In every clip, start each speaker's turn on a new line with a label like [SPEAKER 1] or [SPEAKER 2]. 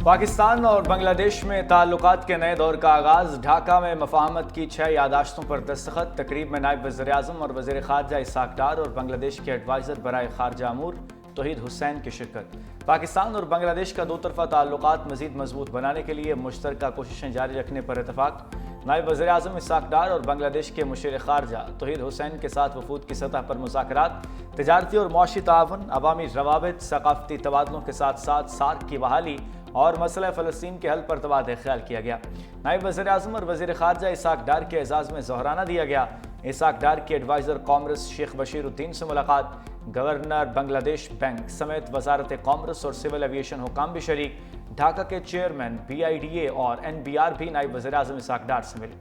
[SPEAKER 1] پاکستان اور بنگلہ دیش میں تعلقات کے نئے دور کا آغاز۔ ڈھاکہ میں مفاہمت کی 6 یادداشتوں پر دستخط۔ تقریب میں نائب وزیر اعظم اور وزیر خارجہ اسحاق ڈار اور بنگلہ دیش کے ایڈوائزر برائے خارجہ امور توحید حسین کی شرکت۔ پاکستان اور بنگلہ دیش کا دو طرفہ تعلقات مزید مضبوط بنانے کے لیے مشترکہ کوششیں جاری رکھنے پر اتفاق۔ نائب وزیر اعظم اسحاق ڈار اور بنگلہ دیش کے مشیر خارجہ توحید حسین کے ساتھ وفود کی سطح پر مذاکرات، تجارتی اور معاشی تعاون، عوامی روابط، ثقافتی تبادلوں کے ساتھ ساتھ سارک کی بحالی اور مسئلہ فلسطین کے حل پر تبادلہ خیال کیا گیا۔ نائب وزیر اعظم اور وزیر خارجہ اسحاق ڈار کے اعزاز میں ظہرانہ دیا گیا۔ اسحاق ڈار کے ایڈوائزر کامرس شیخ بشیر الدین سے ملاقات، گورنر بنگلہ دیش بینک سمیت وزارت کامرس اور سول ایویشن حکام بھی شریک۔ ڈھاکہ کے چیئرمین BIDA اور NBR بھی نائب وزیر اعظم اسحاق ڈار سے ملے۔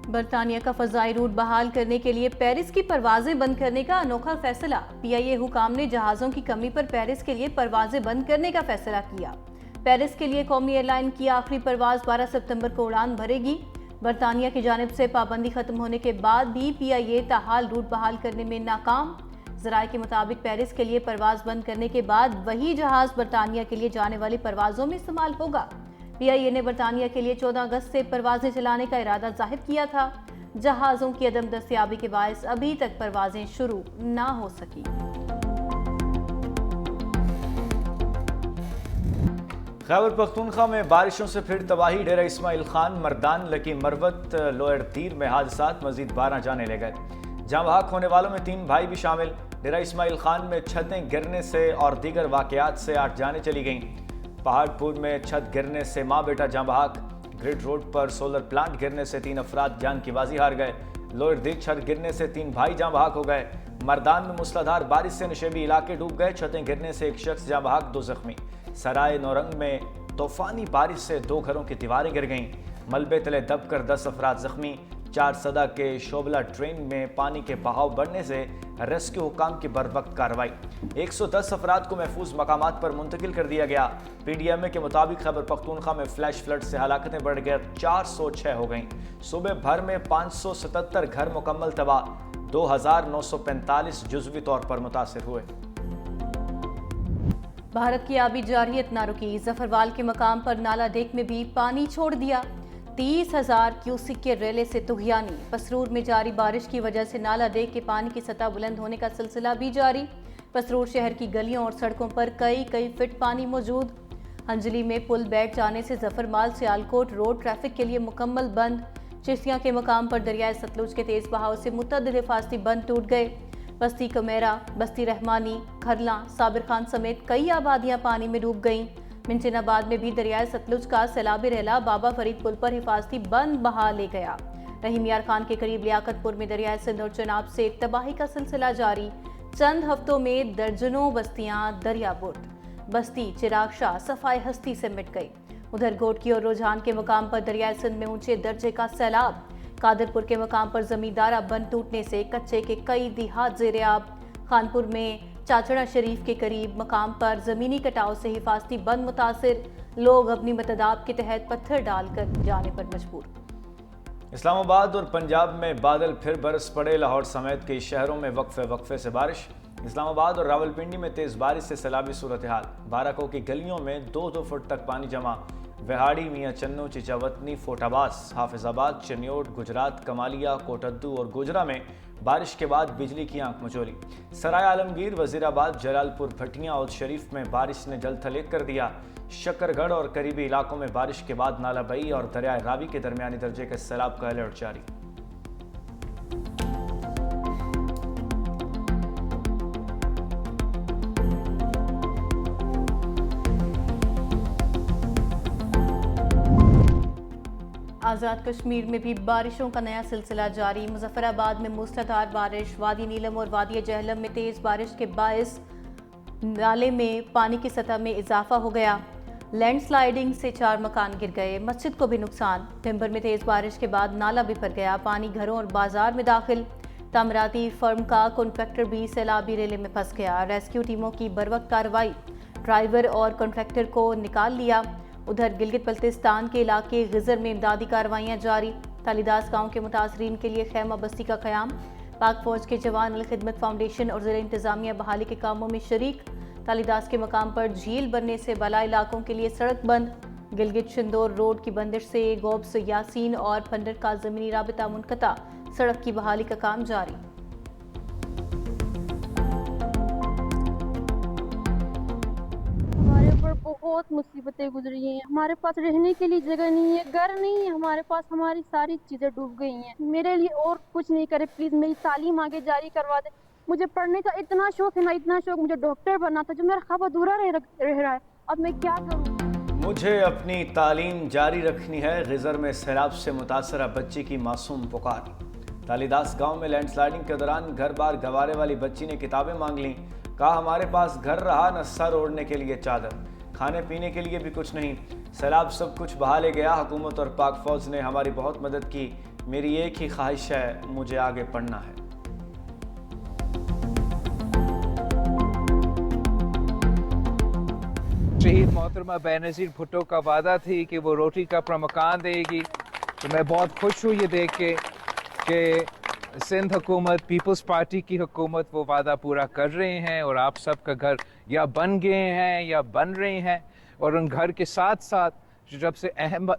[SPEAKER 2] برطانیہ کا فضائی روٹ بحال کرنے کے لیے پیرس کی پروازیں بند کرنے کا انوکھا فیصلہ۔ PIA حکام نے جہازوں کی کمی پر پیرس کے لیے پروازیں بند کرنے کا فیصلہ کیا۔ پیرس کے لیے قومی ایئر لائن کی آخری پرواز 12 ستمبر کو اڑان بھرے گی۔ برطانیہ کی جانب سے پابندی ختم ہونے کے بعد بھی PIA تاحال روٹ بحال کرنے میں ناکام۔ ذرائع کے مطابق پیرس کے لیے پرواز بند کرنے کے بعد وہی جہاز برطانیہ کے لیے جانے والی پروازوں میں استعمال ہوگا۔ PIA نے برطانیہ کے لیے 14 اگست سے پروازیں چلانے کا ارادہ ظاہر کیا تھا۔ جہازوں کی عدم دستیابی کے باعث ابھی تک پروازیں شروع نہ ہو سکی۔
[SPEAKER 1] خیبر پختونخوا میں بارشوں سے پھر تباہی۔ ڈیرہ اسماعیل خان، مردان، لکی مروت، لوئر تیر میں حادثات، مزید 12 جانیں لے گئے۔ جاں بحق ہونے والوں میں 3 بھائی بھی شامل۔ ڈیرہ اسماعیل خان میں چھتیں گرنے سے اور دیگر واقعات سے 8 جانیں چلی گئیں۔ پہاڑ پور میں چھت گرنے سے ماں بیٹا جاں بحق۔ گرڈ روڈ پر سولر پلانٹ گرنے سے 3 افراد جان کی بازی ہار گئے۔ لوئر دیر چھت گرنے سے 3 بھائی جاں بحق ہو گئے۔ مردان میں موسلادھار بارش سے نشیبی علاقے ڈوب گئے۔ چھتیں گرنے سے 1 شخص جاں بحق، 2 زخمی۔ سرائے نورنگ میں طوفانی بارش سے 2 گھروں کی دیواریں گر گئیں۔ ملبے تلے دب کر 10 افراد زخمی۔ 4 سدہ کے شوبلہ ٹرین میں پانی کے بہاؤ بڑھنے سے ریسکیو حکام کی بروقت کارروائی۔ 110 افراد کو محفوظ مقامات پر منتقل کر دیا گیا۔ PDMA کے مطابق خیبر پختونخوا میں فلیش فلڈ سے ہلاکتیں بڑھ کر 406 ہو گئیں۔ صوبے بھر میں 577 گھر مکمل تباہ، 2945 جزوی طور پر متاثر ہوئے۔
[SPEAKER 2] بھارت کی آبی جارحیت نہ رکی۔ ظفروال کے مقام پر نالا ڈیک میں بھی پانی چھوڑ دیا۔ 30,000 کیوسک کے ریلے سے طغیانی۔ پسرور میں جاری بارش کی وجہ سے نالا ڈیک کے پانی کی سطح بلند ہونے کا سلسلہ بھی جاری۔ پسرور شہر کی گلیوں اور سڑکوں پر کئی فٹ پانی موجود۔ ہنجلی میں پل بیٹھ جانے سے ظفرمال سیالکوٹ روڈ ٹریفک کے لیے مکمل بند۔ چشتیاں کے مقام پر دریائے ستلج کے تیز بہاؤ سے متعدد حفاظتی بند ٹوٹ گئے۔ بستی کمیرا، بستی رحمانی، کھرلاں، صابر خان سمیت کئی آبادیاں پانی میں ڈوب گئیں۔ منچن آباد میں بھی دریائے ستلج کا سیلابی ریلا بابا فرید پل پر حفاظتی بند بہا لے گیا۔ رحیم یار خان کے قریب لیاقت پور میں دریائے سندھ اور چناب سے تباہی کا سلسلہ جاری۔ چند ہفتوں میں درجنوں بستیاں دریا برد۔ بستی چراغ شاہ صفائے ہستی سے مٹ گئی۔ ادھر گھوٹکی اور رجحان کے مقام پر دریائے سندھ میں اونچے درجے کا سیلاب۔ قادرپور کے مقام پر زمیندارہ بند ٹوٹنے سے کچے کے کئی دیہات زیر آب۔ خانپور میں چاچڑا شریف کے قریب مقام پر زمینی کٹاؤ سے حفاظتی بند متاثر۔ لوگ اپنی متداب کے تحت پتھر ڈال کر جانے پر مجبور۔
[SPEAKER 1] اسلام آباد اور پنجاب میں بادل پھر برس پڑے۔ لاہور سمیت کئی شہروں میں وقفے سے بارش۔ اسلام آباد اور راولپنڈی میں تیز بارش سے سیلابی صورتحال۔ بارہکو کی گلیوں میں 2 فٹ تک پانی جمع۔ وہاڑی، میاں چنو، چچاوطنی، فوٹ عباس، حافظ آباد، چنیوٹ، گجرات، کمالیہ، کوٹدو اور گوجرا میں بارش کے بعد بجلی کی آنکھ مچولی۔ سرائے عالمگیر، وزیر آباد، جلال پور، بھٹیاں اور شریف میں بارش نے جل تھل ایک کر دیا۔ شکر گڑھ اور قریبی علاقوں میں بارش کے بعد نالہ بئی اور دریائے راوی کے درمیانی درجے کے سیلاب کا الرٹ جاری۔
[SPEAKER 2] آزاد کشمیر میں بھی بارشوں کا نیا سلسلہ جاری۔ مظفر آباد میں موسلادھار بارش۔ وادی نیلم اور وادی جہلم میں تیز بارش کے باعث نالے میں پانی کی سطح میں اضافہ ہو گیا۔ لینڈ سلائیڈنگ سے 4 مکان گر گئے، مسجد کو بھی نقصان۔ ٹمبر میں تیز بارش کے بعد نالہ بفر گیا، پانی گھروں اور بازار میں داخل۔ تعمیراتی فرم کا کنٹریکٹر بھی سیلابی ریلے میں پھنس گیا۔ ریسکیو ٹیموں کی بروقت کارروائی، ڈرائیور اور کنٹریکٹر کو نکال لیا۔ ادھر گلگت بلتستان کے علاقے غزر میں امدادی کارروائیاں جاری۔ تالیداس گاؤں کے متاثرین کے لیے خیمہ بستی کا قیام۔ पाक फौज के जवान अल खिदमत फाउंडेशन और ज़िला इंतजामिया बहाली के कामों में शरीक। तालीदास के मकाम पर झील बनने से बला इलाकों के लिए सड़क बंद। गिलगित शिंदोर रोड की बंदिश से गोब्स यासीन और फंडर का ज़मीनी राबिता मुनक़ता। सड़क की बहाली का काम जारी।
[SPEAKER 3] हमारे ऊपर बहुत मुसीबतें गुजरी हैं। हमारे पास रहने के लिए जगह नहीं है, घर नहीं है हमारे पास, हमारी सारी चीजें डूब गई हैं। मेरे लिए और कुछ नहीं करे, प्लीज मेरी तालीम आगे जारी करवा दे। मुझे पढ़ने का इतना शौक है ना, इतना शौक, मुझे डॉक्टर बनना था, जो मेरा ख्वाब अधूरा रह रहा है। अब मैं क्या करूँ?
[SPEAKER 1] मुझे अपनी तालीम जारी रखनी है। गिजर में सैलाब से मुतासरा बच्ची की मासूम पुकार। तालीदास गांव में लैंडस्लाइडिंग के दौरान घर बार गंवारे वाली बच्ची ने किताबें मांग लीं। कहा हमारे पास घर रहा न सर ओढ़ने के लिए चादर, खाने पीने के लिए भी कुछ नहीं। सैलाब सब कुछ बहा ले गया। हुकूमत और पाक फौज ने हमारी बहुत मदद की। मेरी एक ही ख्वाहिश है, मुझे आगे पढ़ना है।
[SPEAKER 4] शहीद मोहतरमा बेनज़ीर भुट्टो का वादा थी कि वो रोटी का मकान देगी। तो मैं बहुत खुश हूँ ये देख के कि सिंध हुकूमत, पीपल्स पार्टी की हुकूमत वो वादा पूरा कर रहे हैं और आप सबका घर या बन गए हैं या बन रहे हैं। और उन घर के साथ साथ जो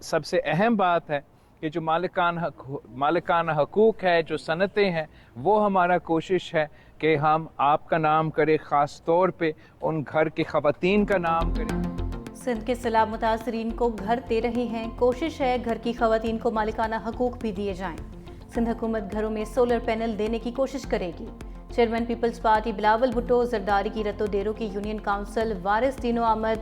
[SPEAKER 4] सबसे अहम बात है कि जो मालिकाना हकूक़ है, जो सनतें हैं, वो हमारा कोशिश है कि हम आपका नाम करें, ख़ास तौर पे उन घर की ख़वातीन का नाम करें।
[SPEAKER 2] सिंध के सैलाब मुतासरीन को घर दे रहे हैं। कोशिश है घर की ख़वातीन को मालिकाना हकूक़ भी दिए जाएं। सिंध हुकूमत घरों में सोलर पैनल देने की कोशिश करेगी। चेयरमैन पीपल्स पार्टी बिलावल भुट्टो, जरदारी की रतो देरो की यूनियन काउंसिल वारिस तीनो अहमद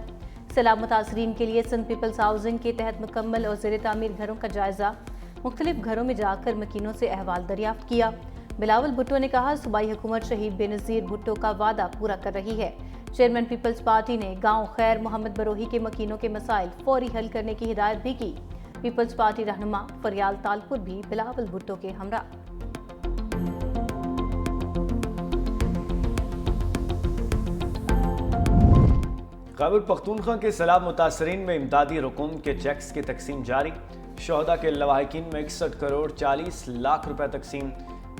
[SPEAKER 2] सैलाब मुतासरीन के लिए सिंध पीपल्स हाउसिंग के तहत मुकम्मल और ज़ेर तामीर घरों का जायज़ा। मुख्तलिफ घरों में जाकर मकीनों से अहवाल दरियाफ्त किया। बिलावल भुट्टो ने कहा सूबाई हुकूमत शहीद बेनज़ीर भुट्टो का वादा पूरा कर रही है। चेयरमैन पीपल्स पार्टी ने गाँव खैर मोहम्मद बरोही के मकीनों के मसाइल फौरी हल करने की हिदायत भी की। पीपल्स पार्टी रहनुमा फरियाल तालपुर भी बिलावल भुट्टो के हमरा।
[SPEAKER 1] खैबर पख्तूनख्वा के सैलाब मुतासरीन में इमदादी रकूम के चेक्स की तकसीम जारी। शहदा के लवाहिकीन में 61 करोड़ 40 लाख रुपए तकसीम।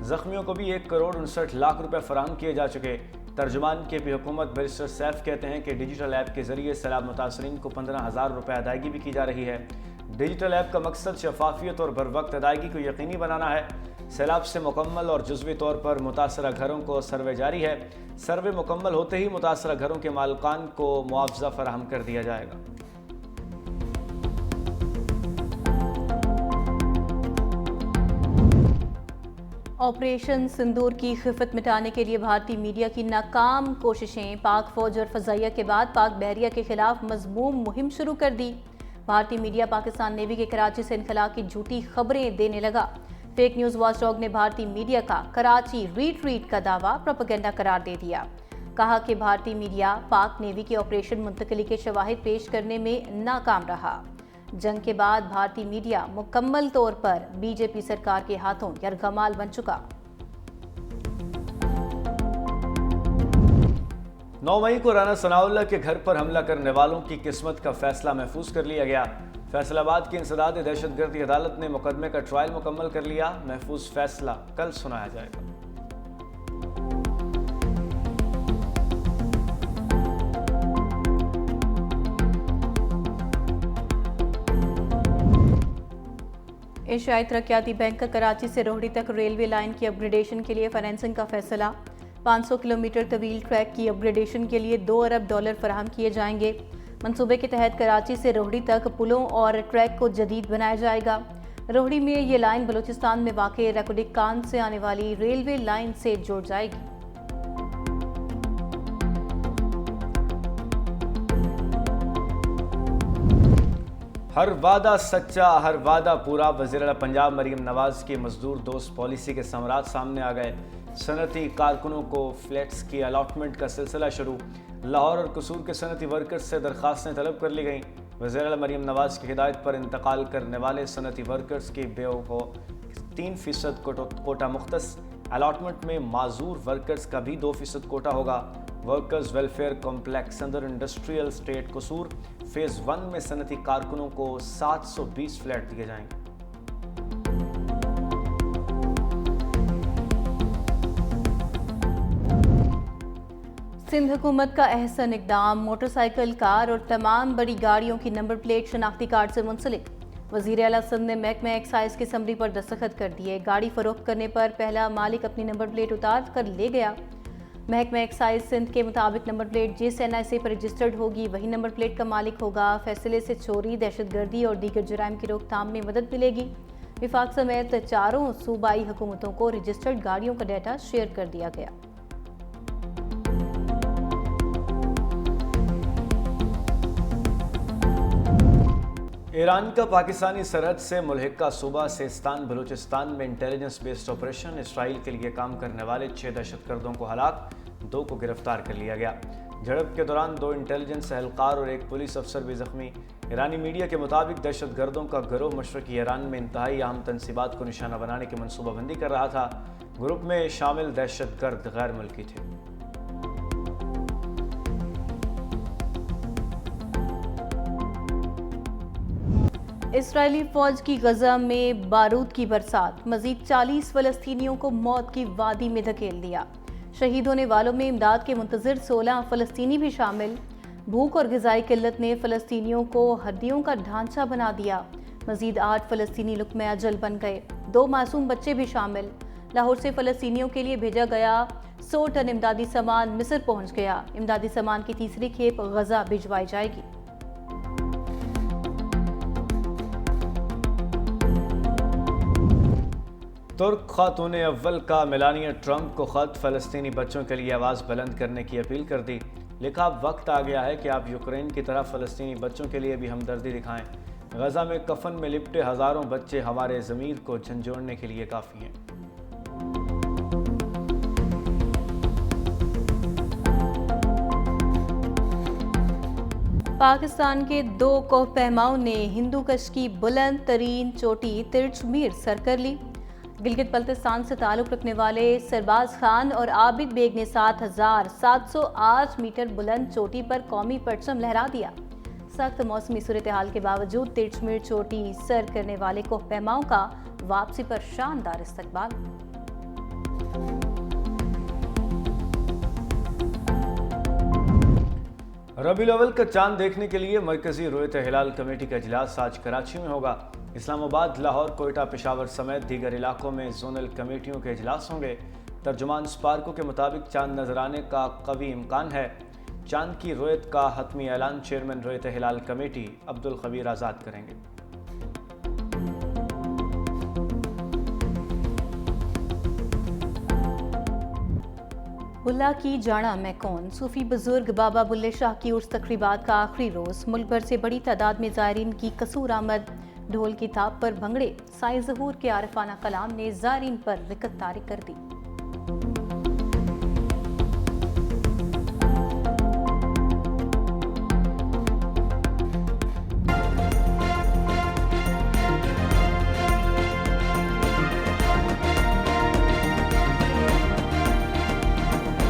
[SPEAKER 1] जख्मियों को भी 1 करोड़ 59 लाख रुपए फराहम किए जा चुके। तर्जुमान के भी हुकूमत बैरिस्टर सैफ कहते हैं कि डिजिटल ऐप के जरिए सैलाब मुतासरीन को 15,000 रुपए अदायगी भी की जा रही है। डिजिटल ऐप का मकसद शफाफियत और बर वक्त अदायगी को यकीनी बनाना है। सैलाब से मुकम्मल और जुज़वी तौर पर मुतासरा घरों को सर्वे जारी है। सर्वे मुकम्मल होते ही मुतासरा घरों के मालिकान को मुआवजा फराहम कर दिया जाएगा।
[SPEAKER 2] ऑपरेशन सिंदूर की खिफत मिटाने के लिए भारतीय मीडिया की नाकाम कोशिशें। पाक फौज और फजाइया के बाद पाक बहरिया के खिलाफ मजमूम मुहिम शुरू कर दी। भारतीय मीडिया पाकिस्तान नेवी के कराची से इनखला की झूठी खबरें देने लगा। फेक न्यूज़ वॉचडॉग ने भारतीय मीडिया का कराची रीट्रीट का दावा प्रोपेगेंडा करार दे दिया। कहा कि भारतीय मीडिया पाक नेवी के ऑपरेशन मुंतकली के शवाहिद पेश करने में नाकाम रहा। जंग के बाद भारतीय मीडिया मुकम्मल तौर पर बीजेपी सरकार के हाथों यरगमाल बन चुका।
[SPEAKER 1] 9 मई को राना सनाउल्लाह के घर पर हमला करने वालों की किस्मत का फैसला महफूज कर लिया गया। फैसलाबाद की इंसदाद दहशतगर्दी अदालत ने मुकदमे का ट्रायल मुकम्मल कर लिया। महफूज फैसला कल सुनाया जाएगा।
[SPEAKER 2] एशियाई तरक्याती बैंक का कराची से रोहड़ी तक रेलवे लाइन की अपग्रेडेशन के लिए फाइनेंसिंग का फैसला। 500 किलोमीटर तवील ट्रैक की अपग्रेडेशन के लिए $2 अरब फराहम किए जाएंगे। मंसूबे के तहत कराची से रोहड़ी तक पुलों और ट्रैक को जदीद बनाया जाएगा। रोहड़ी में ये लाइन बलूचिस्तान में वाक़े रेकोडिक कान से आने वाली रेलवे लाइन से जुड़ जाएगी।
[SPEAKER 1] हर वादा सच्चा, हर वादा पूरा। वज़ीर-ए-आला पंजाब मरीम नवाज की मजदूर दोस्त पॉलिसी के समरात सामने आ गए। सनती कारकुनों को फ्लैट्स की अलॉटमेंट का सिलसिला शुरू। लाहौर और कसूर के सनती वर्कर्स से दरख्वास्तें तलब कर ली गईं। वज़ीर-ए-आला मरीम नवाज की हिदायत पर इंतकाल करने वाले सनती वर्कर्स की बेओ को 3% कोटा मुख्तस। अलॉटमेंट में माजूर वर्कर्स का भी 2% कोटा होगा। वर्कर्स वेलफेयर कॉम्प्लेक्स अंदर इंडस्ट्रियल स्टेट कसूर फेज़ 1 में सनती कारकुनों को 720 फ्लैट दिए जाएंगे।
[SPEAKER 2] सिंध हुकूमत का अहसन इकदाम, मोटरसाइकिल, कार और तमाम बड़ी गाड़ियों की नंबर प्लेट शनाख्ती कार्ड से मुंसलिक। वज़ीर आला सिंध ने महकमा एक्साइज की समरी पर दस्तखत कर दिए। गाड़ी फरोख्त करने पर पहला मालिक अपनी नंबर प्लेट उतार कर ले गया। महकमा एक्साइज सिंध के मुताबिक नंबर प्लेट जिस NIC पर रजिस्टर्ड होगी वही नंबर प्लेट का मालिक होगा। फैसले से चोरी, दहशतगर्दी और दीगर जुराइम की रोकथाम में मदद मिलेगी। विफाक समेत चारों सूबाई हुकूमतों को रजिस्टर्ड गाड़ियों का डाटा शेयर कर दिया गया।
[SPEAKER 1] ईरान का पाकिस्तानी सरहद से मुल्हिका सूबा सिस्तान बलूचिस्तान में इंटेलिजेंस बेस्ड ऑपरेशन। इसराइल के लिए काम करने वाले 6 दहशतगर्दों को हलाक, 2 को गिरफ्तार कर लिया गया। झड़प के दौरान 2 इंटेलिजेंस एहलकार और 1 पुलिस अफसर भी जख्मी। ईरानी मीडिया के मुताबिक दहशतगर्दों का गिरोह मशरकी ईरान में इंतहाई अहम तनसीबात को निशाना बनाने की मनसूबाबंदी कर रहा था। ग्रुप में शामिल दहशतगर्द गैर मुल्की थे।
[SPEAKER 2] इसराइली फौज की गजा में बारूद की बरसात, मजीद 40 फलस्तीनियों को मौत की वादी में धकेल दिया। शहीद होने वालों में इमदाद के मुंतज़िर 16 फलस्तीनी भी शामिल। भूख और ग़िज़ाई किल्लत ने फलस्तीनियों को हड्डियों का ढांचा बना दिया। मजीद 8 फलस्तीनी लुक़्मे अजल बन गए, 2 मासूम बच्चे भी शामिल। लाहौर से फलस्तीनियों के लिए भेजा गया 100 टन इमदादी सामान मिस्र पहुँच गया। इमदादी सामान की तीसरी खेप गजा भिजवाई जाएगी।
[SPEAKER 1] तुर्क खातून अव्वल का मेलानिया ट्रंप को ख़त, फ़लस्तीनी बच्चों के लिए आवाज़ बुलंद करने की अपील कर दी। लिखा, अब वक्त आ गया है कि आप यूक्रेन की तरह फ़लस्तीनी बच्चों के लिए भी हमदर्दी दिखाएं। गज़ा में कफन में लिपटे हज़ारों बच्चे हमारे ज़मीर को झंझोड़ने के लिए काफ़ी हैं।
[SPEAKER 2] पाकिस्तान के 2 कोहपहमाओं ने हिंदू कश की बुलंद तरीन चोटी तिरचमीर सर कर ली। गिलगित बल्तिस्तान से ताल्लुक़ रखने वाले सरबाज खान और आबिद बेग ने 7,708 मीटर बुलंद चोटी पर कौमी परचम लहरा दिया। सख्त मौसमी सूरत हाल के बावजूद तिरचमीर चोटी सर करने वाले कोहपहमाओं का वापसी पर शानदार इस्तकबाल।
[SPEAKER 1] रबीउल अव्वल का चांद देखने के लिए मरकजी रुयत हिलाल कमेटी का इजलास आज कराची में होगा। इस्लामाबाद, लाहौर, कोयटा, पेशावर समेत दीगर इलाकों में जोनल कमेटियों के इजलास होंगे। तर्जुमान स्पार्को के मुताबिक चांद नजर आने का कवी इम्कान है। चांद की रुयत का हतमी ऐलान चेयरमैन रुयत हिलाल कमेटी अब्दुल खबीर आज़ाद करेंगे।
[SPEAKER 2] बुल्ला की जाना मैं कौन, सूफी बुजुर्ग बाबा बुल्ले शाह की उर्स तकरीबात का आखिरी रोज। मुल्क भर से बड़ी तादाद में ज़ायरीन की कसूर आमद। ढोल की थाप पर भंगड़े, साईं ज़हूर के आरिफाना कलाम ने ज़ायरीन पर रिकत तारी कर दी।